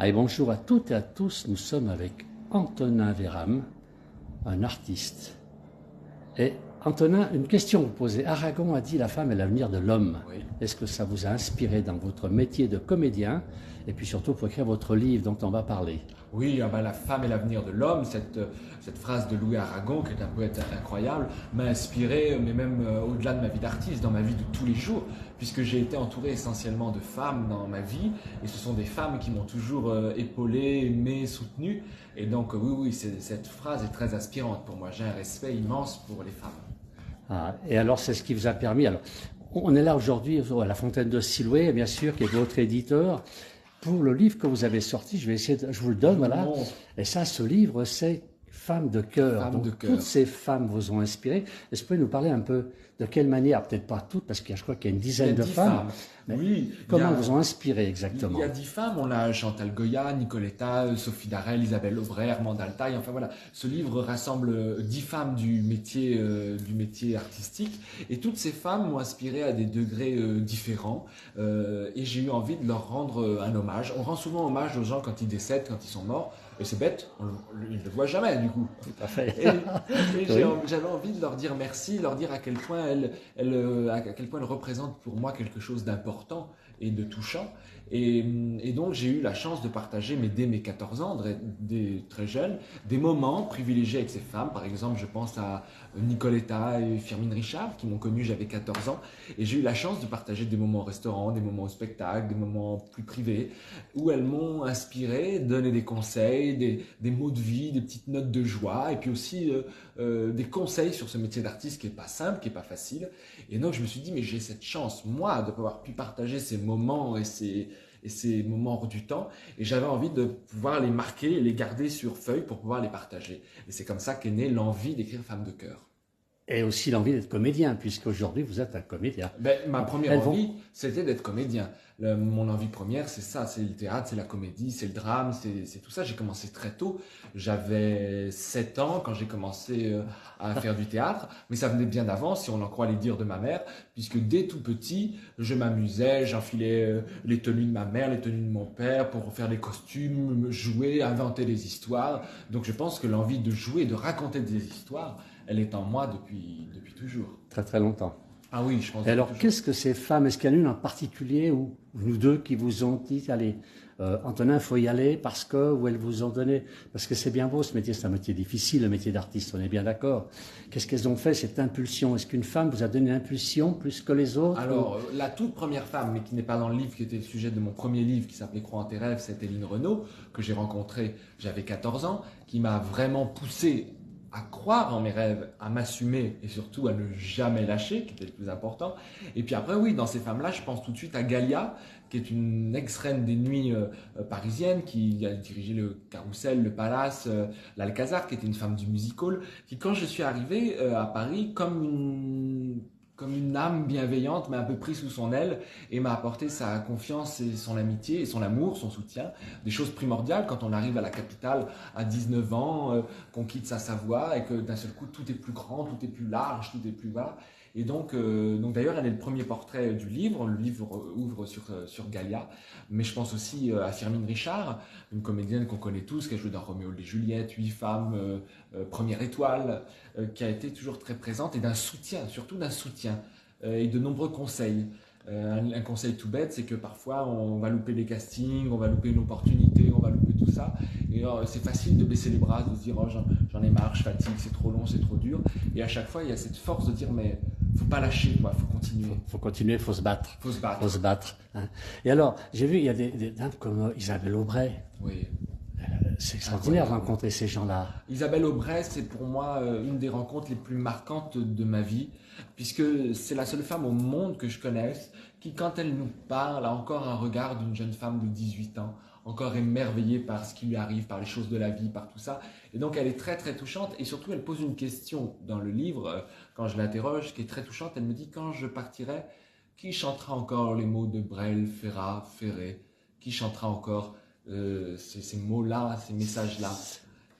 Allez, bonjour à toutes et à tous, nous sommes avec Antonin Véram, un artiste. Et Antonin, une question vous posez. Aragon a dit la femme est l'avenir de l'homme. Oui. Est-ce que ça vous a inspiré dans votre métier de comédien et puis surtout pour écrire votre livre dont on va parler? Oui, la femme est l'avenir de l'homme, cette phrase de Louis Aragon, qui est un poète incroyable, m'a inspiré, mais même au-delà de ma vie d'artiste, dans ma vie de tous les jours, puisque j'ai été entouré essentiellement de femmes dans ma vie, et ce sont des femmes qui m'ont toujours épaulé, aimé, soutenu, et donc oui, cette phrase est très inspirante pour moi. J'ai un respect immense pour les femmes. Ah, et alors, c'est ce qui vous a permis. Alors, on est là aujourd'hui à la Fontaine de Siloué, bien sûr, qui est votre éditeur. Pour le livre que vous avez sorti, je vous le donne, voilà. Et ça, ce livre, c'est Femmes de cœur. Femmes Donc, de cœur. toutes ces femmes vous ont inspiré. Est-ce que vous pouvez nous parler un peu de quelle manière, peut-être pas toutes, parce qu'il y a, je crois qu'il y a une dizaine de 10 femmes. Mais oui. comment elles vous ont inspiré exactement? Il y a 10 femmes, on a Chantal Goya, Nicoletta, Sophie Darel, Isabelle Aubray, Armande Altaï, enfin voilà. Ce livre rassemble 10 femmes du métier artistique, et toutes ces femmes m'ont inspiré à des degrés différents, et j'ai eu envie de leur rendre un hommage. On rend souvent hommage aux gens quand ils décèdent, quand ils sont morts, et c'est bête, ils ne le voient jamais du coup. Tout à fait. Et Oui. j'avais envie de leur dire merci, leur dire à quel point elles représentent pour moi quelque chose d'important et de touchant. Et donc j'ai eu la chance de partager, mais dès mes 14 ans, dès très jeune, des moments privilégiés avec ces femmes. Par exemple, je pense à Nicoletta et Firmin Richard, qui m'ont connu, j'avais 14 ans. Et j'ai eu la chance de partager des moments au restaurant, des moments au spectacle, des moments plus privés, où elles m'ont inspiré, donné des conseils, des mots de vie, des petites notes de joie, et puis aussi des conseils sur ce métier d'artiste qui n'est pas simple, qui n'est pas facile. Et donc je me suis dit, mais j'ai cette chance, moi, de pouvoir pu partager ces moments et ces moments hors du temps, et j'avais envie de pouvoir les marquer et les garder sur feuille pour pouvoir les partager. Et c'est comme ça qu'est née l'envie d'écrire Femme de cœur. Et aussi l'envie d'être comédien, puisqu'aujourd'hui vous êtes un comédien. Ma première envie, c'était d'être comédien. Mon envie première, c'est ça, c'est le théâtre, c'est la comédie, c'est le drame, c'est tout ça. J'ai commencé très tôt. J'avais 7 ans quand j'ai commencé à faire du théâtre, mais ça venait bien d'avant, si on en croit les dires de ma mère, puisque dès tout petit, je m'amusais, j'enfilais les tenues de ma mère, les tenues de mon père pour faire les costumes, jouer, inventer des histoires. Donc je pense que l'envie de jouer, de raconter des histoires, elle est en moi depuis toujours. Très très longtemps. Ah oui, je pense. Et alors, qu'est-ce que ces femmes, est-ce qu'il y en a une en particulier, ou vous deux, qui vous ont dit, allez, Antonin, il faut y aller, parce que, ou elles vous ont donné, parce que c'est bien beau ce métier, c'est un métier difficile, le métier d'artiste, on est bien d'accord. Qu'est-ce qu'elles ont fait, cette impulsion? Est-ce qu'une femme vous a donné une impulsion plus que les autres? Alors, la toute première femme, mais qui n'est pas dans le livre, qui était le sujet de mon premier livre, qui s'appelait Crois en tes rêves, c'était Lynn Renaud, que j'ai rencontrée, j'avais 14 ans, qui m'a vraiment poussé à croire en mes rêves, à m'assumer et surtout à ne jamais lâcher, qui était le plus important. Et puis après, oui, dans ces femmes-là, je pense tout de suite à Galia, qui est une ex-reine des nuits parisiennes, qui a dirigé le Carrousel, le Palace, l'Alcazar, qui était une femme du music hall, qui, quand je suis arrivé à Paris, comme une âme bienveillante, m'a un peu pris sous son aile et m'a apporté sa confiance et son amitié et son amour, son soutien, des choses primordiales quand on arrive à la capitale à 19 ans, qu'on quitte sa Savoie et que d'un seul coup tout est plus grand, tout est plus large, tout est plus bas. Et donc d'ailleurs, elle est le premier portrait du livre. Le livre ouvre sur Galia, mais je pense aussi à Firmin Richard, une comédienne qu'on connaît tous, qui a joué dans Roméo et Juliette, 8 femmes, Première étoile, qui a été toujours très présente, et d'un soutien, surtout d'un soutien, et de nombreux conseils. Un conseil tout bête, c'est que parfois on va louper des castings, on va louper une opportunité, on va louper tout ça, et c'est facile de baisser les bras, de se dire oh, j'en ai marre, je fatigue, c'est trop long, c'est trop dur, et à chaque fois il y a cette force de dire mais faut pas lâcher, quoi, faut continuer. Faut continuer, faut se battre. Faut se battre. Faut se battre. Hein. Et alors, j'ai vu, il y a des dames comme Isabelle Aubray. Oui. C'est extraordinaire de rencontrer ces gens-là. Isabelle Aubray, c'est pour moi une des rencontres les plus marquantes de ma vie, puisque c'est la seule femme au monde que je connaisse qui, quand elle nous parle, a encore un regard d'une jeune femme de 18 ans, encore émerveillée par ce qui lui arrive, par les choses de la vie, par tout ça. Et donc elle est très très touchante, et surtout elle pose une question dans le livre, quand je l'interroge, qui est très touchante. Elle me dit: quand je partirai, qui chantera encore les mots de Brel, Ferrat, Ferré? Qui chantera encore ces mots-là, ces messages-là?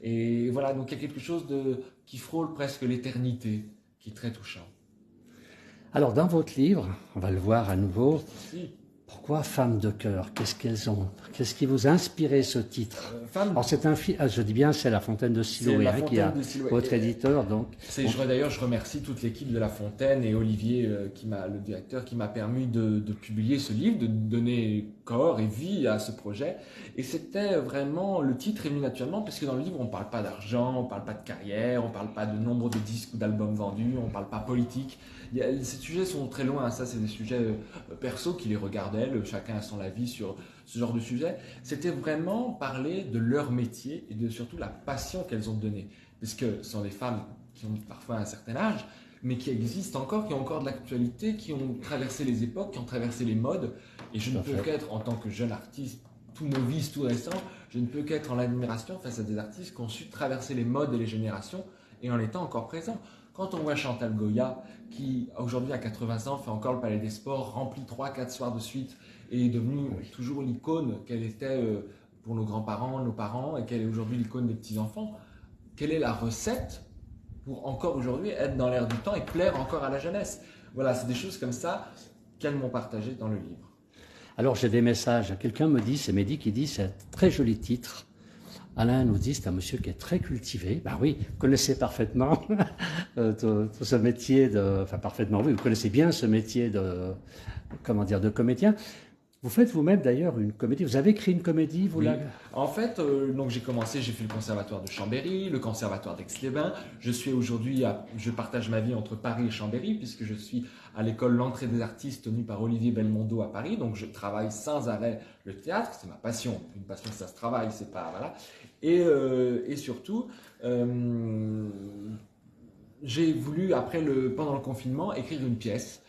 Et voilà, donc il y a quelque chose qui frôle presque l'éternité, qui est très touchant. Alors, dans votre livre, on va le voir à nouveau, Si. Pourquoi Femmes de cœur? Qu'est-ce qu'elles ont? Qu'est-ce qui vous a inspiré ce titre? Alors c'est un film, je dis bien, c'est La Fontaine de Siloé, hein, qui a votre éditeur. Donc, D'ailleurs, je remercie toute l'équipe de La Fontaine et Olivier, le directeur, qui m'a permis de publier ce livre, de donner corps et vie à ce projet. Et c'était vraiment, le titre est venu naturellement, parce que dans le livre, on ne parle pas d'argent, on ne parle pas de carrière, on ne parle pas de nombre de disques ou d'albums vendus, on ne parle pas politique. Ces sujets sont très loin, ça c'est des sujets perso qui les regardaient, chacun a son avis sur ce genre de sujet. C'était vraiment parler de leur métier et de surtout la passion qu'elles ont donnée. Parce que ce sont des femmes qui ont parfois un certain âge, mais qui existent encore, qui ont encore de l'actualité, qui ont traversé les époques, qui ont traversé les modes. Et je ne peux qu'être, en tant que jeune artiste, tout novice, tout récent, je ne peux qu'être en admiration face à des artistes qui ont su traverser les modes et les générations et en étant encore présents. Quand on voit Chantal Goya, qui aujourd'hui à 80 ans fait encore le Palais des Sports, remplit 3-4 soirs de suite et est devenue toujours l'icône qu'elle était pour nos grands-parents, nos parents, et qu'elle est aujourd'hui l'icône des petits-enfants, quelle est la recette pour encore aujourd'hui être dans l'air du temps et plaire encore à la jeunesse? Voilà, c'est des choses comme ça qu'elles m'ont partagé dans le livre. Alors j'ai des messages, quelqu'un me dit, c'est Mehdi qui dit, c'est un très joli titre. Alain nous dit, c'est un monsieur qui est très cultivé. Ben oui, vous connaissez parfaitement tout ce métier enfin parfaitement, oui, vous connaissez bien ce métier de comédien. Vous faites vous-même d'ailleurs une comédie. Vous avez écrit une comédie, vous oui. En fait, donc j'ai fait le conservatoire de Chambéry, le conservatoire d'Aix-les-Bains. Je suis aujourd'hui, je partage ma vie entre Paris et Chambéry puisque je suis à l'école L'Entrée des Artistes tenue par Olivier Belmondo à Paris. Donc je travaille sans arrêt le théâtre, c'est ma passion. Une passion, ça se travaille, c'est pas voilà. Et surtout, j'ai voulu pendant le confinement écrire une pièce.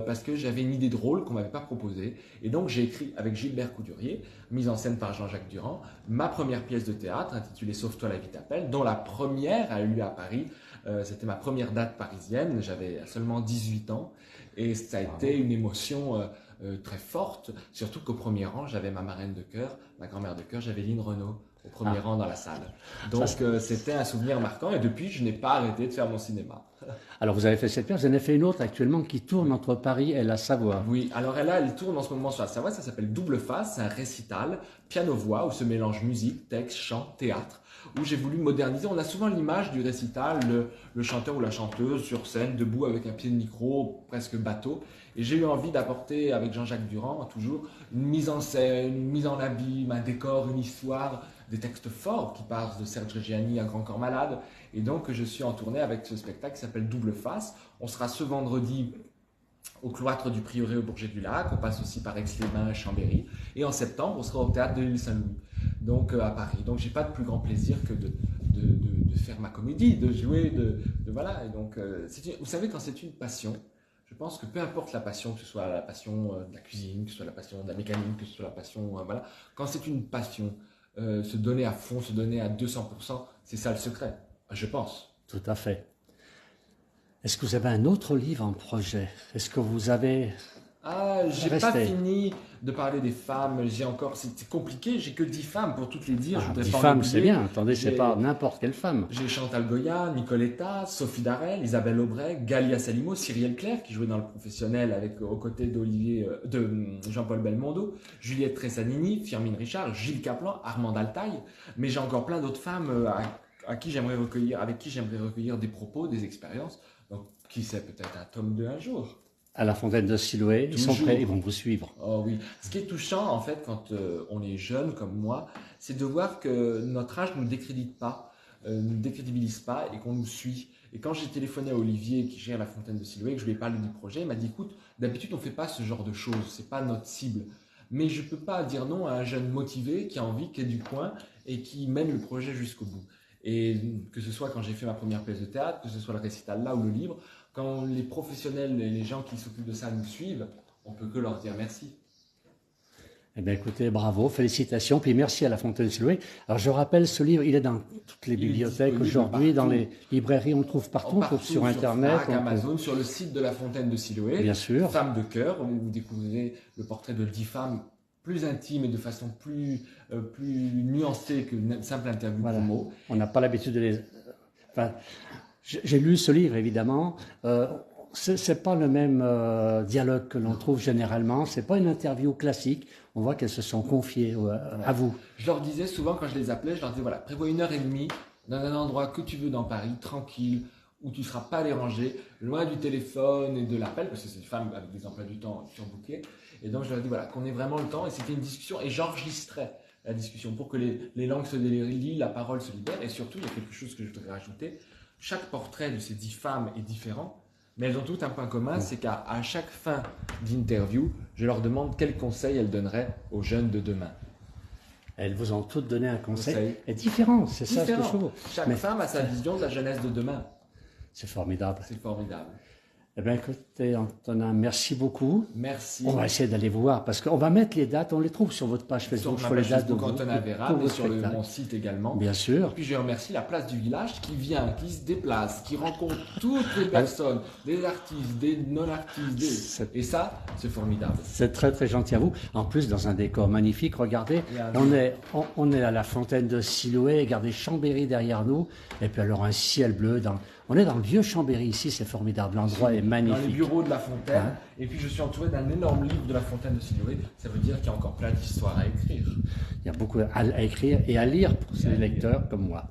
Parce que j'avais une idée drôle qu'on ne m'avait pas proposée. Et donc j'ai écrit avec Gilbert Coudurier, mise en scène par Jean-Jacques Durand, ma première pièce de théâtre intitulée Sauve-toi, la vie t'appelle, dont la première a eu lieu à Paris. C'était ma première date parisienne, j'avais seulement 18 ans. Et ça a été une émotion très forte, surtout qu'au premier rang, j'avais ma marraine de cœur, ma grand-mère de cœur, j'avais Lynn Renaud au premier rang dans la salle. Donc c'était un souvenir marquant et depuis, je n'ai pas arrêté de faire mon cinéma. Alors vous avez fait cette pièce, vous en avez fait une autre actuellement qui tourne entre Paris et la Savoie. Oui, alors elle tourne en ce moment sur la Savoie, ça s'appelle Double Face, c'est un récital piano-voix où se mélange musique, texte, chant, théâtre, où j'ai voulu moderniser. On a souvent l'image du récital, le chanteur ou la chanteuse sur scène, debout avec un pied de micro, presque bateau. Et j'ai eu envie d'apporter avec Jean-Jacques Durand, toujours, une mise en scène, une mise en abîme, un décor, une histoire, des textes forts qui partent de Serge Reggiani à Grand Corps Malade. Et donc, je suis en tournée avec ce spectacle qui s'appelle Double Face. On sera ce vendredi au cloître du Prieuré au Bourget-du-Lac. On passe aussi par Aix-les-Bains et Chambéry. Et en septembre, on sera au théâtre de l'île Saint-Louis, donc à Paris. Donc, j'ai pas de plus grand plaisir que de faire ma comédie, de jouer, voilà. Et donc, vous savez, quand c'est une passion, je pense que peu importe la passion, que ce soit la passion de la cuisine, que ce soit la passion de la mécanique, que ce soit la passion, voilà. Quand c'est une passion, se donner à fond, se donner à 200%, c'est ça le secret, je pense. Tout à fait. Est-ce que vous avez un autre livre en projet? Est-ce que vous avez... j'ai pas fini de parler des femmes, c'est compliqué, j'ai que 10 femmes pour toutes les dire. 10 femmes, c'est bien, attendez, c'est pas n'importe quelle femme. J'ai Chantal Goya, Nicoletta, Sophie Darel, Isabelle Aubray, Galia Salimo, Cyrielle Claire, qui jouait dans Le Professionnel aux côtés de Jean-Paul Belmondo, Juliette Tressanini, Firmine Richard, Gilles Caplan, Armand Altaï, mais j'ai encore plein d'autres femmes avec qui j'aimerais recueillir des propos, des expériences. Donc, qui sait, peut-être un tome 2 un jour. À la Fontaine de Siloé, ils sont prêts, ils vont vous suivre. Oh oui. Ce qui est touchant, en fait, quand on est jeune comme moi, c'est de voir que notre âge ne nous décrédite pas, nous décrédibilise pas et qu'on nous suit. Et quand j'ai téléphoné à Olivier, qui gère la Fontaine de Siloé, que je lui ai parlé du projet, il m'a dit, écoute, d'habitude, on ne fait pas ce genre de choses, c'est pas notre cible. Mais je ne peux pas dire non à un jeune motivé qui a envie, qui est du coin et qui mène le projet jusqu'au bout. Et que ce soit quand j'ai fait ma première pièce de théâtre, que ce soit le récital là ou le livre, quand les professionnels et les gens qui s'occupent de ça nous suivent, on peut que leur dire merci. Eh bien écoutez, bravo, félicitations, puis merci à la Fontaine de Siloé. Alors je rappelle, ce livre, il est dans toutes les bibliothèques aujourd'hui, dans les librairies, on le trouve partout, sur Internet. Sur Amazon, sur le site de la Fontaine de Siloé. Bien sûr. Femmes de cœur, où vous découvrez le portrait de 10 femmes plus intime et de façon plus nuancée qu'une simple interview promo. On n'a pas l'habitude de les... Enfin, j'ai lu ce livre, évidemment. c'est pas le même dialogue que l'on trouve généralement. C'est pas une interview classique. On voit qu'elles se sont confiées à vous. Je leur disais souvent quand je les appelais, je leur disais voilà, prévois 1h30 dans un endroit que tu veux dans Paris, tranquille, où tu ne seras pas dérangé, loin du téléphone et de l'appel, parce que c'est une femme avec des emplois du temps surbookés. Et donc je leur ai dit voilà, qu'on ait vraiment le temps, et c'était une discussion, et j'enregistrais la discussion pour que les langues se délient, la parole se libère, et surtout, il y a quelque chose que je voudrais rajouter, chaque portrait de ces 10 femmes est différent, mais elles ont toutes un point commun, c'est qu'à chaque fin d'interview, je leur demande quels conseils elles donneraient aux jeunes de demain. Elles vous ont toutes donné un conseil est différent, c'est ça ce que je trouve. Chaque femme a sa vision de la jeunesse de demain. C'est formidable. C'est formidable. Eh bien, écoutez, Antonin, merci beaucoup. Merci. On va essayer d'aller voir, parce qu'on va mettre les dates, on les trouve sur votre page Facebook. Sur ma page Facebook Antonin Vera, mais sur mon site également. Bien sûr. Et puis je remercie la place du village qui vient, qui se déplace, qui rencontre toutes les personnes, des artistes, des non-artistes. Et ça, c'est formidable. C'est très très gentil à vous. En plus, dans un décor magnifique, regardez, on est à la fontaine de Siloué, regardez Chambéry derrière nous, et puis alors un ciel bleu. On est dans le vieux Chambéry ici, c'est formidable, l'endroit est magnifique. Dans les bureaux de la fontaine, et puis je suis entouré d'un énorme livre de la fontaine de Siloué, ça veut dire qu'il y a encore plein d'histoires à écrire. Il y a beaucoup à écrire et à lire pour ces lecteurs comme moi.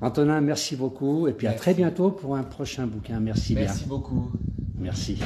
Antonin, merci beaucoup, et puis à très bientôt pour un prochain bouquin. Merci bien. Merci beaucoup. Merci.